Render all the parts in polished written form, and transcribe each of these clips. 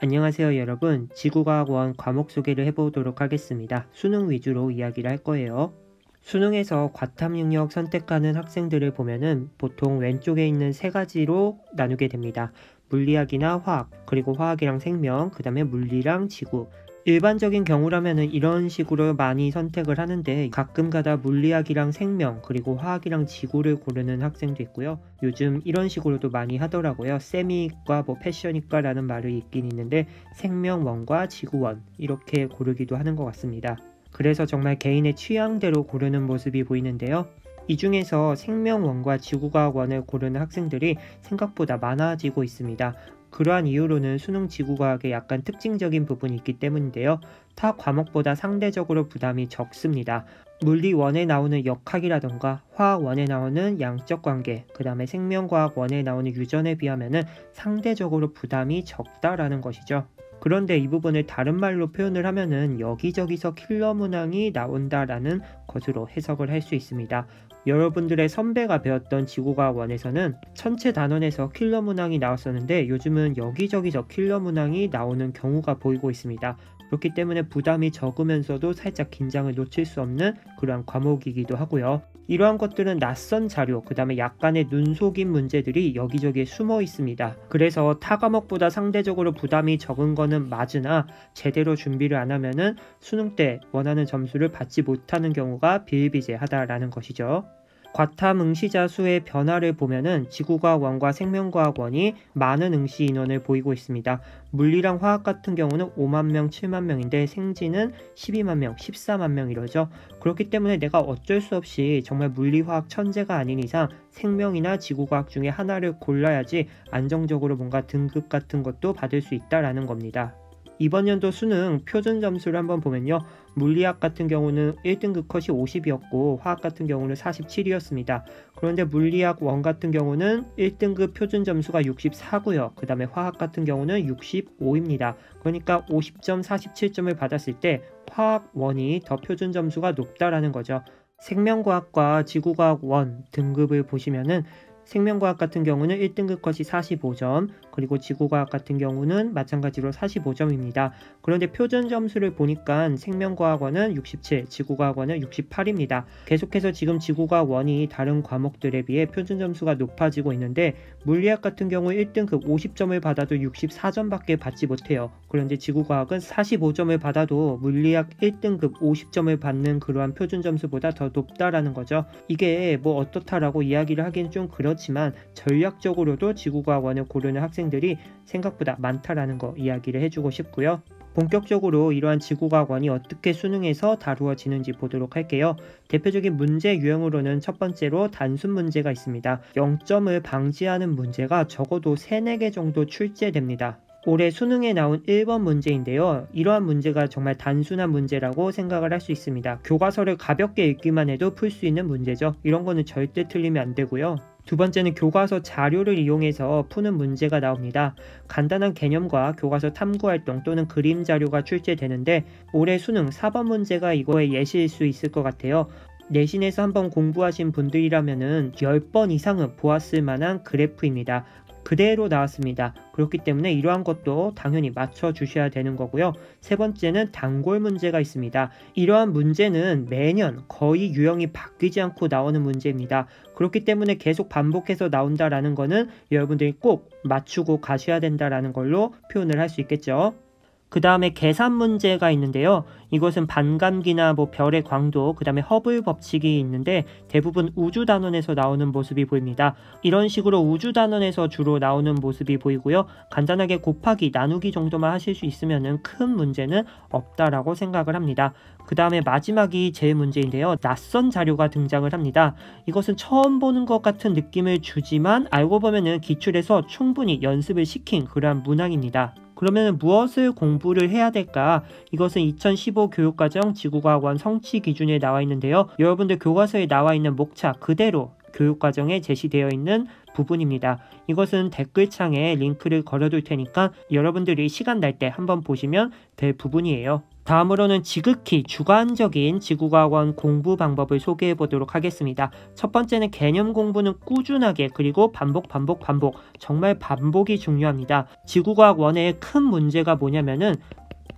안녕하세요 여러분. 지구과학원 과목 소개를 해보도록 하겠습니다. 수능 위주로 이야기를 할 거예요. 수능에서 과탐 영역 선택하는 학생들을 보면은 보통 왼쪽에 있는 세 가지로 나누게 됩니다. 물리학이나 화학, 그리고 화학이랑 생명, 그 다음에 물리랑 지구. 일반적인 경우라면은 이런 식으로 많이 선택을 하는데 가끔가다 물리학이랑 생명 그리고 화학이랑 지구를 고르는 학생도 있고요. 요즘 이런 식으로도 많이 하더라고요. 세미이과 패션이과라는 말이 있긴 있는데 생명원과 지구원 이렇게 고르기도 하는 것 같습니다. 그래서 정말 개인의 취향대로 고르는 모습이 보이는데요. 이 중에서 생명원과 지구과학원을 고르는 학생들이 생각보다 많아지고 있습니다. 그러한 이유로는 수능 지구과학에 약간 특징적인 부분이 있기 때문인데요. 타 과목보다 상대적으로 부담이 적습니다. 물리 1에 나오는 역학이라던가 화학 1에 나오는 양적 관계, 그 다음에 생명과학 1에 나오는 유전에 비하면 상대적으로 부담이 적다라는 것이죠. 그런데 이 부분을 다른 말로 표현을 하면은 여기저기서 킬러 문항이 나온다라는 것으로 해석을 할 수 있습니다. 여러분들의 선배가 배웠던 지구과학원에서는 전체 단원에서 킬러 문항이 나왔었는데 요즘은 여기저기서 킬러 문항이 나오는 경우가 보이고 있습니다. 그렇기 때문에 부담이 적으면서도 살짝 긴장을 놓칠 수 없는 그러한 과목이기도 하고요. 이러한 것들은 낯선 자료, 그 다음에 약간의 눈속임 문제들이 여기저기에 숨어 있습니다. 그래서 타 과목보다 상대적으로 부담이 적은 거는 맞으나 제대로 준비를 안 하면은 수능 때 원하는 점수를 받지 못하는 경우가 비일비재하다라는 것이죠. 과탐 응시자 수의 변화를 보면은 지구과학원과 생명과학원이 많은 응시 인원을 보이고 있습니다. 물리랑 화학 같은 경우는 5만 명, 7만 명인데 생지는 12만 명, 14만 명 이러죠. 그렇기 때문에 내가 어쩔 수 없이 정말 물리화학 천재가 아닌 이상 생명이나 지구과학 중에 하나를 골라야지 안정적으로 뭔가 등급 같은 것도 받을 수 있다라는 겁니다. 이번 연도 수능 표준 점수를 한번 보면요. 물리학 같은 경우는 1등급 컷이 50이었고 화학 같은 경우는 47이었습니다. 그런데 물리학 1 같은 경우는 1등급 표준 점수가 64고요. 그 다음에 화학 같은 경우는 65입니다. 그러니까 50점, 47점을 받았을 때 화학 1이 더 표준 점수가 높다라는 거죠. 생명과학과 지구과학 1 등급을 보시면은 생명과학 같은 경우는 1등급 컷이 45점, 그리고 지구과학 같은 경우는 마찬가지로 45점입니다. 그런데 표준 점수를 보니까 생명과학원은 67, 지구과학원은 68입니다. 계속해서 지금 지구과학 1이 다른 과목들에 비해 표준 점수가 높아지고 있는데 물리학 같은 경우 1등급 50점을 받아도 64점밖에 받지 못해요. 그런데 지구과학은 45점을 받아도 물리학 1등급 50점을 받는 그러한 표준 점수보다 더 높다라는 거죠. 이게 뭐 어떻다라고 이야기를 하기는 좀 그렇지만 전략적으로도 지구과학원을 고르는 학생들이 생각보다 많다라는 거 이야기를 해주고 싶고요. 본격적으로 이러한 지구과학원이 어떻게 수능에서 다루어지는지 보도록 할게요. 대표적인 문제 유형으로는 첫 번째로 단순 문제가 있습니다. 0점을 방지하는 문제가 적어도 3, 4개 정도 출제됩니다. 올해 수능에 나온 1번 문제인데요. 이러한 문제가 정말 단순한 문제라고 생각을 할 수 있습니다. 교과서를 가볍게 읽기만 해도 풀 수 있는 문제죠. 이런 거는 절대 틀리면 안 되고요. 두 번째는 교과서 자료를 이용해서 푸는 문제가 나옵니다. 간단한 개념과 교과서 탐구활동 또는 그림 자료가 출제되는데 올해 수능 4번 문제가 이거의 예시일 수 있을 것 같아요. 내신에서 한번 공부하신 분들이라면은 10번 이상은 보았을 만한 그래프입니다. 그대로 나왔습니다. 그렇기 때문에 이러한 것도 당연히 맞춰주셔야 되는 거고요. 세 번째는 단골 문제가 있습니다. 이러한 문제는 매년 거의 유형이 바뀌지 않고 나오는 문제입니다. 그렇기 때문에 계속 반복해서 나온다라는 거는 여러분들이 꼭 맞추고 가셔야 된다라는 걸로 표현을 할 수 있겠죠. 그 다음에 계산 문제가 있는데요. 이것은 반감기나 별의 광도, 그 다음에 허블 법칙이 있는데 대부분 우주 단원에서 나오는 모습이 보입니다. 이런 식으로 우주 단원에서 주로 나오는 모습이 보이고요. 간단하게 곱하기, 나누기 정도만 하실 수 있으면 큰 문제는 없다라고 생각을 합니다. 그 다음에 마지막이 제일 문제인데요. 낯선 자료가 등장을 합니다. 이것은 처음 보는 것 같은 느낌을 주지만 알고 보면은 기출에서 충분히 연습을 시킨 그러한 문항입니다. 그러면 무엇을 공부를 해야 될까? 이것은 2015 교육과정 지구과학원 성취 기준에 나와 있는데요. 여러분들 교과서에 나와 있는 목차 그대로 교육과정에 제시되어 있는 부분입니다. 이것은 댓글창에 링크를 걸어둘 테니까 여러분들이 시간 날 때 한번 보시면 될 부분이에요. 다음으로는 지극히 주관적인 지구과학원 공부 방법을 소개해 보도록 하겠습니다. 첫 번째는 개념 공부는 꾸준하게 그리고 반복 정말 반복이 중요합니다. 지구과학원의 큰 문제가 뭐냐면은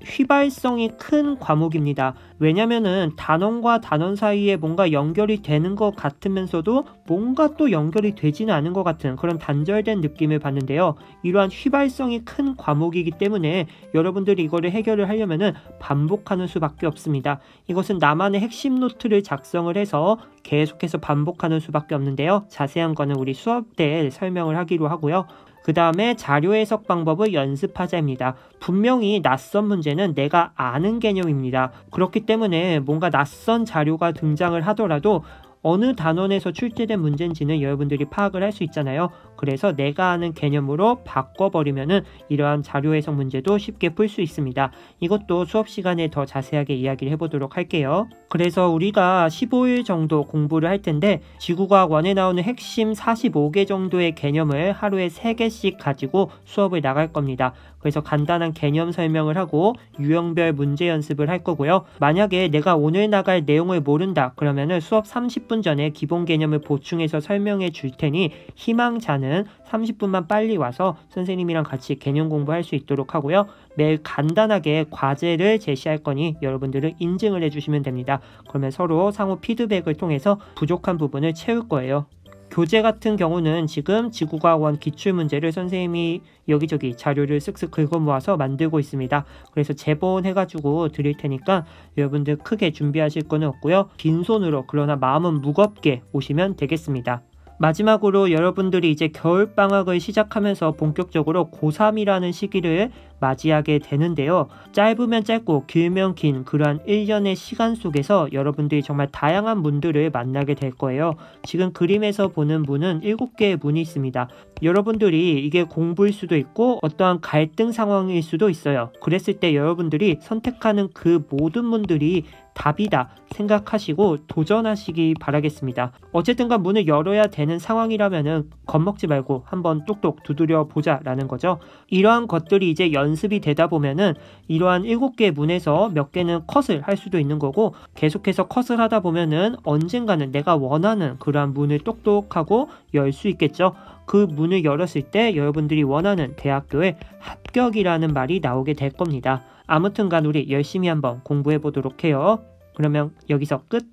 휘발성이 큰 과목입니다. 왜냐면은 단원과 단원 사이에 뭔가 연결이 되는 것 같으면서도 뭔가 또 연결이 되지는 않은 것 같은 그런 단절된 느낌을 받는데요. 이러한 휘발성이 큰 과목이기 때문에 여러분들이 이거를 해결을 하려면은 반복하는 수밖에 없습니다. 이것은 나만의 핵심 노트를 작성을 해서 계속해서 반복하는 수밖에 없는데요. 자세한 거는 우리 수업 때 설명을 하기로 하고요. 그 다음에 자료 해석 방법을 연습하자입니다. 분명히 낯선 문제는 내가 아는 개념입니다. 그렇기 때문에 뭔가 낯선 자료가 등장을 하더라도 어느 단원에서 출제된 문제인지는 여러분들이 파악을 할 수 있잖아요. 그래서 내가 아는 개념으로 바꿔버리면은 이러한 자료 해석 문제도 쉽게 풀 수 있습니다. 이것도 수업 시간에 더 자세하게 이야기를 해보도록 할게요. 그래서 우리가 15일 정도 공부를 할 텐데 지구과학원에 나오는 핵심 45개 정도의 개념을 하루에 3개씩 가지고 수업을 나갈 겁니다. 그래서 간단한 개념 설명을 하고 유형별 문제 연습을 할 거고요. 만약에 내가 오늘 나갈 내용을 모른다 그러면은 수업 30분 전에 기본 개념을 보충해서 설명해 줄 테니 희망자는 30분만 빨리 와서 선생님이랑 같이 개념 공부할 수 있도록 하고요. 매일 간단하게 과제를 제시할 거니 여러분들은 인증을 해주시면 됩니다. 그러면 서로 상호 피드백을 통해서 부족한 부분을 채울 거예요. 교재 같은 경우는 지금 지구과학원 기출문제를 선생님이 여기저기 자료를 쓱쓱 긁어 모아서 만들고 있습니다. 그래서 제본해가지고 드릴 테니까 여러분들 크게 준비하실 거는 없고요. 빈손으로 그러나 마음은 무겁게 오시면 되겠습니다. 마지막으로 여러분들이 이제 겨울방학을 시작하면서 본격적으로 고3이라는 시기를 맞이하게 되는데요. 짧으면 짧고 길면 긴 그러한 1년의 시간 속에서 여러분들이 정말 다양한 문들을 만나게 될 거예요. 지금 그림에서 보는 문은 7개의 문이 있습니다. 여러분들이 이게 공부일 수도 있고 어떠한 갈등 상황일 수도 있어요. 그랬을 때 여러분들이 선택하는 그 모든 문들이 답이다 생각하시고 도전하시기 바라겠습니다. 어쨌든간 문을 열어야 되는 상황이라면은 겁먹지 말고 한번 똑똑 두드려 보자 라는 거죠. 이러한 것들이 이제 연습이 되다 보면은 이러한 7개의 문에서 몇 개는 컷을 할 수도 있는 거고 계속해서 컷을 하다 보면은 언젠가는 내가 원하는 그러한 문을 똑똑하고 열 수 있겠죠. 그 문을 열었을 때 여러분들이 원하는 대학교에 합격이라는 말이 나오게 될 겁니다. 아무튼간 우리 열심히 한번 공부해 보도록 해요. 그러면 여기서 끝!